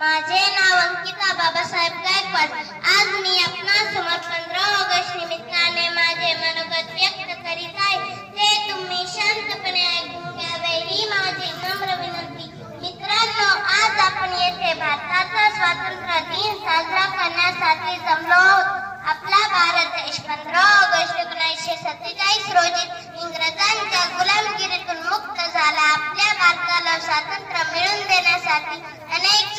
माझे नाव अंकिता बाबासाहेब गायकवाड. आज मी आपणासमोर 15 ऑगस्ट निमित्ताने माझे मनोगत व्यक्त करीत आहे. ते तुम्ही शांतपणे ऐकून घ्यावे ही माझी नम्र विनंती. मित्रांनो, आज आपण येथे भारताचा स्वातंत्र्य दिन साजरा करण्यासाठी जमलो आहोत. आपला भारत देश 15 ऑगस्ट 1947 रोजी इंग्रजांच्या गुलामगिरीतून मुक्त झाला. आपल्या भारताला स्वातंत्र्य मिळवून देण्यासाठी अनेक